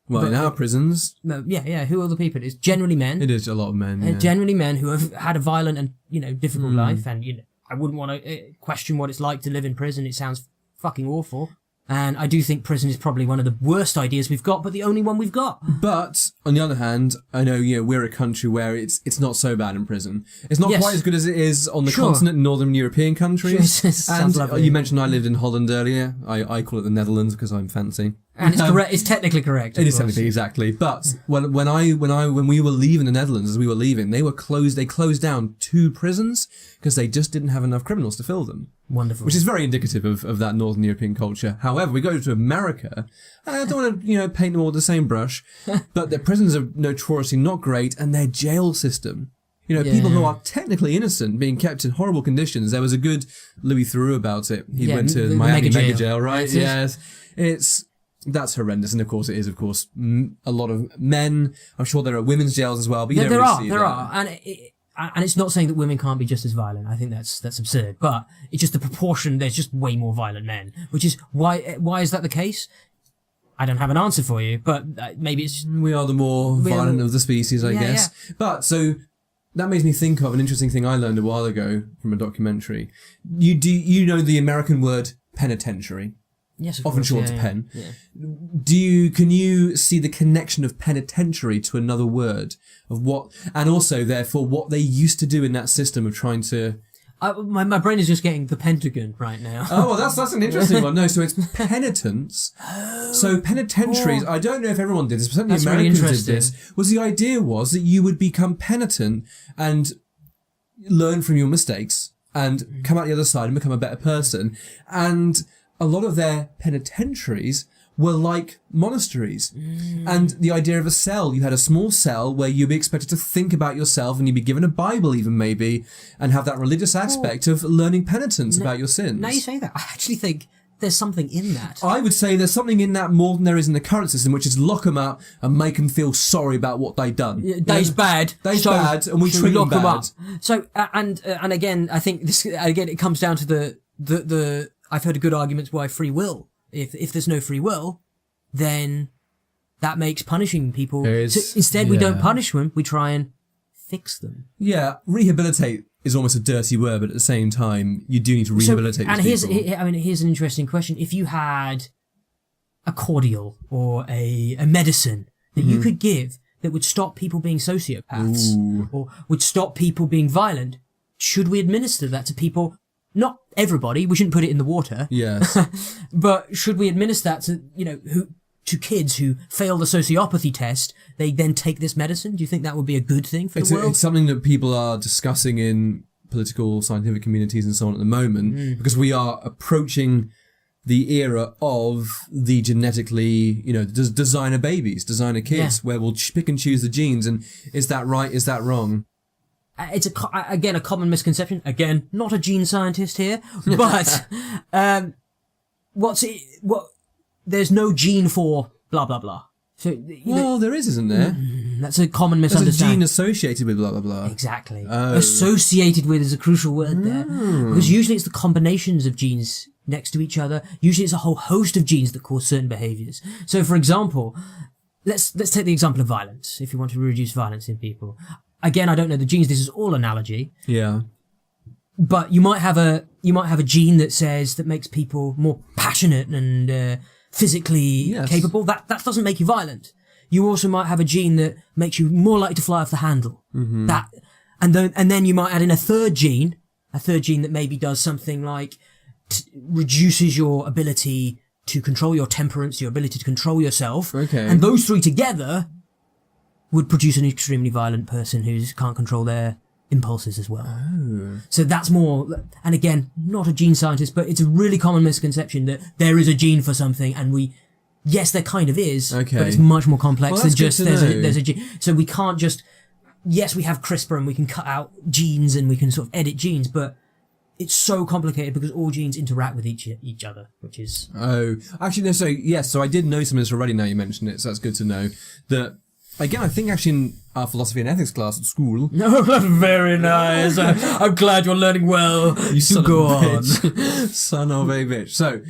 Well, in our prisons, who are the people? It's generally men. It is a lot of men. Generally men who have had a violent and difficult life, and I wouldn't want to question what it's like to live in prison. It sounds fucking awful. And I do think prison is probably one of the worst ideas we've got, but the only one we've got. But, on the other hand, I know, we're a country where it's not so bad in prison. It's not quite as good as it is on the continent in Northern European countries. And you mentioned I lived in Holland earlier. I call it the Netherlands because I'm fancy. And it's correct. It's technically correct. It is technically, exactly. But when we were leaving the Netherlands, as we were leaving, they closed down 2 prisons because they just didn't have enough criminals to fill them. Wonderful. Which is very indicative of that Northern European culture. However, we go to America, and I don't want to, paint them all with the same brush, but their prisons are notoriously not great, and their jail system. People who are technically innocent being kept in horrible conditions. There was a good Louis Theroux about it. He went to Miami mega jail, right? Yes. That's horrendous, and of course it is. Of course, a lot of men. I'm sure there are women's jails as well, but there are, and it's not saying that women can't be just as violent. I think that's absurd, but it's just the proportion. There's just way more violent men, which is why is that the case? I don't have an answer for you, but maybe it's we are the more violent of the species, I guess. Yeah. But so that makes me think of an interesting thing I learned a while ago from a documentary. You know the American word penitentiary? Yes, of often course, short to pen. Yeah. Can you see the connection of penitentiary to another word of what, and also therefore what they used to do in that system of trying to? My brain is just getting the Pentagon right now. Oh, well, that's an interesting one. No, so it's penitence. So penitentiaries, I don't know if everyone did this, but certainly Americans did this. The idea was that you would become penitent and learn from your mistakes and come out the other side and become a better person. And a lot of their penitentiaries were like monasteries. And the idea of a cell, you had a small cell where you'd be expected to think about yourself, and you'd be given a Bible even maybe, and have that religious aspect of learning penitence about your sins. Now you say that, I actually think there's something in that. I would say there's something in that more than there is in the current system, which is lock them up and make them feel sorry about what they've done. They's bad. They's bad, and we treat them bad. Up. So, and again, I think this, again, it comes down to the I've heard good arguments why free will. If there's no free will, then that makes punishing people. So instead, we don't punish them. We try and fix them. Yeah, rehabilitate is almost a dirty word, but at the same time, you do need to rehabilitate these people. Here's an interesting question. If you had a cordial or a medicine that you could give that would stop people being sociopaths or would stop people being violent, should we administer that to people? Not everybody. We shouldn't put it in the water. Yes. But should we administer that to, to kids who fail the sociopathy test? They then take this medicine? Do you think that would be a good thing for the world? It's something that people are discussing in political, scientific communities and so on at the moment, because we are approaching the era of the genetically, designer babies, designer kids, where we'll pick and choose the genes. And is that right? Is that wrong? It's a common misconception. Again, not a gene scientist here, but there's no gene for blah blah blah. So there is, isn't there? That's a common misunderstanding. There's a gene associated with blah blah blah. Exactly. Associated with is a crucial word there, because usually it's the combinations of genes next to each other. Usually it's a whole host of genes that cause certain behaviours. So, for example, let's take the example of violence. If you want to reduce violence in people. Again, I don't know the genes. This is all analogy. Yeah. But you might have a gene that makes people more passionate and physically capable. That doesn't make you violent. You also might have a gene that makes you more likely to fly off the handle. Mm-hmm. And then you might add in a third gene that maybe does something like reduces your ability to control your temperance, your ability to control yourself. Okay. And those three together would produce an extremely violent person who can't control their impulses as well. Oh. So that's more, and again, not a gene scientist, but it's a really common misconception that there is a gene for something, and yes, there kind of is, but it's much more complex than just there's a gene. So we can't just, yes, we have CRISPR and we can cut out genes and we can sort of edit genes, but it's so complicated because all genes interact with each other, which is... Oh, actually, no, so I did know some of this already now you mentioned it, so that's good to know. That, again, I think actually in our philosophy and ethics class at school... No, that's very nice. I'm glad you're learning well. You son go of a on. bitch. Son of a bitch. So,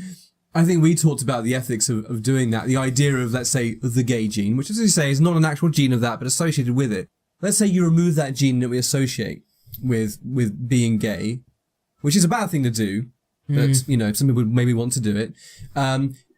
I think we talked about the ethics of doing that, the idea of, let's say, the gay gene, which, as you say, is not an actual gene of that, but associated with it. Let's say you remove that gene that we associate with being gay, which is a bad thing to do, but, some people maybe want to do it.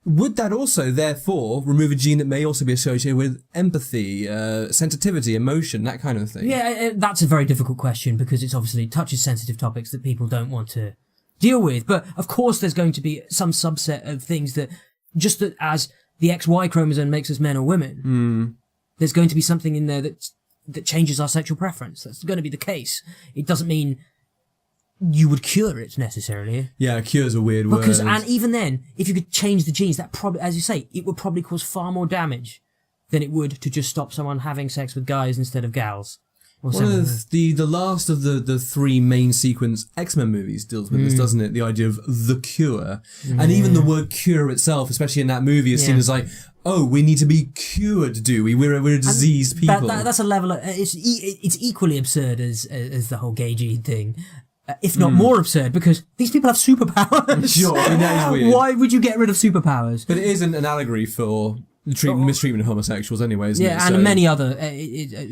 Would that also, therefore, remove a gene that may also be associated with empathy, sensitivity, emotion, that kind of thing? Yeah, that's a very difficult question because it obviously touches sensitive topics that people don't want to deal with. But, of course, there's going to be some subset of things that, just that as the XY chromosome makes us men or women, there's going to be something in there that changes our sexual preference. That's going to be the case. It doesn't mean you would cure it necessarily. Yeah, cure's a weird word. And even then, if you could change the genes, that probably, as you say, it would probably cause far more damage than it would to just stop someone having sex with guys instead of gals. One of the last of the three main sequence X-Men movies deals with this, doesn't it? The idea of the cure. And even the word cure itself, especially in that movie, is seen as like, oh, we need to be cured, do we? We're a diseased people. That's a level of, it's equally absurd as the whole gay gene thing. If not more absurd, because these people have superpowers. Sure, I mean, that is weird. Why would you get rid of superpowers? But it is an allegory for the mistreatment of homosexuals anyway, isn't it? Yeah, and So, many other...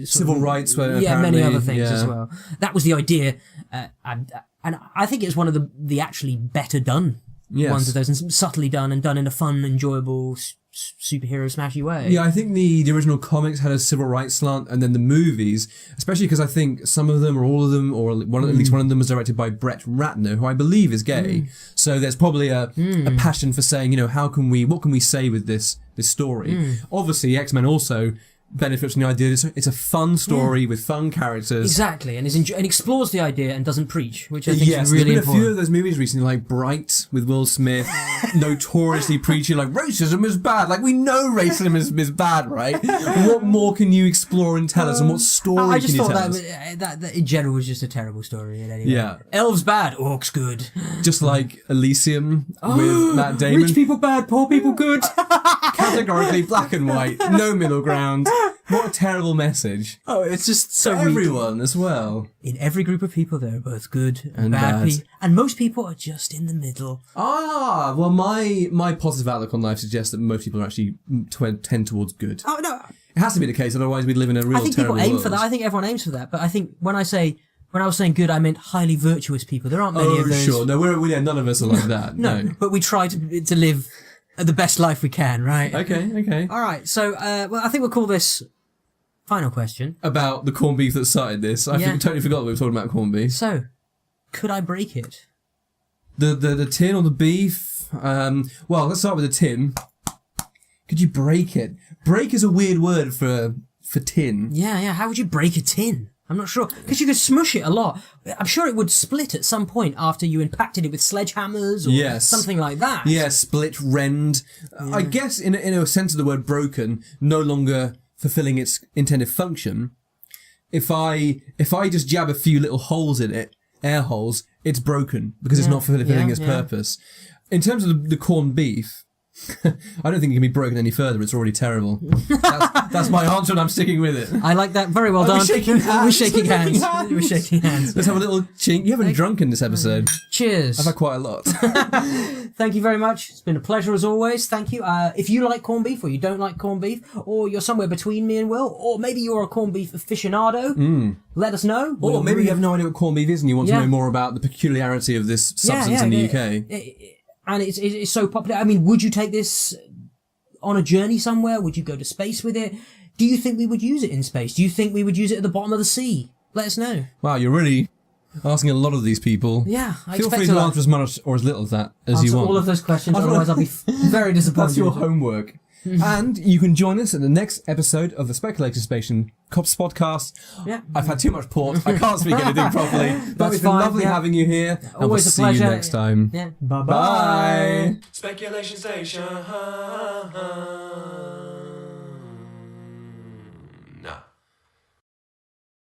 civil rights were many other things as well. That was the idea, and I think it was one of the actually better done ones of those, and subtly done and done in a fun, enjoyable, superhero smashy way. Yeah, I think the original comics had a civil rights slant, and then the movies, especially because I think some of them or all of them, or at least one of them was directed by Brett Ratner, who I believe is gay. So there's probably a passion for saying, what can we say with this story? Obviously, X-Men also benefits from the idea that it's a fun story with fun characters. Exactly, and and explores the idea and doesn't preach, which I think is really important. There's been a few of those movies recently, like Bright with Will Smith, notoriously preaching like racism is bad. Like we know racism is bad, right? What more can you explore and tell us, and what story can you tell us? I just thought that in general was just a terrible story. In any way. Yeah, elves bad, orcs good. Just like Elysium with Matt Damon. Rich people bad, poor people good. Categorically black and white, no middle ground. What a terrible message. Oh, it's just so For weak. everyone as well. In every group of people, there are both good and And bad bad. people. And most people are just in the middle. Ah, well, my positive outlook on life suggests that most people are actually tend towards good. Oh, no. It has to be the case, otherwise we'd live in a real I think terrible people aim world. for that. I think everyone aims for that. But I think when I was saying good, I meant highly virtuous people. There aren't many of those. Sure. No, none of us are like that. No, but we try to live the best life we can, right? Okay. All right. So, well, I think we'll call this final question. About the corned beef that started this. I totally forgot that we were talking about corned beef. So, could I break it? The tin or the beef? Well, let's start with the tin. Could you break it? Break is a weird word for tin. Yeah. How would you break a tin? I'm not sure. Because you could smush it a lot. I'm sure it would split at some point after you impacted it with sledgehammers or something like that. Yeah, split, rend. I guess in a sense of the word broken, no longer fulfilling its intended function. If I just jab a few little holes in it, air holes, it's broken because it's not fulfilling its purpose. In terms of the corned beef, I don't think it can be broken any further. It's already terrible. That's my answer, and I'm sticking with it. I like that. Very well done. We're shaking hands. We're shaking hands. We're shaking hands. Let's have a little chink. You haven't drunk in this episode. Cheers. I've had quite a lot. Thank you very much. It's been a pleasure as always. Thank you. If you like corned beef or you don't like corned beef, or you're somewhere between me and Will, or maybe you're a corned beef aficionado, let us know. Or maybe you have no idea what corned beef is and you want to know more about the peculiarity of this substance in the UK. And it's so popular. I mean, would you take this on a journey somewhere? Would you go to space with it? Do you think we would use it in space? Do you think we would use it at the bottom of the sea? Let us know. Wow, you're really asking a lot of these people. Yeah, I Feel expect free to answer as much or as little of that as you want. all of those questions, otherwise I'll be very disappointed. That's your homework. And you can join us in the next episode of the Speculator Station Cops podcast. Yeah. I've had too much port. I can't speak anything properly. But That's it's been fine, lovely having you here. And Always we'll a see pleasure. you next time. Yeah. Bye-bye. Bye. Speculation Station.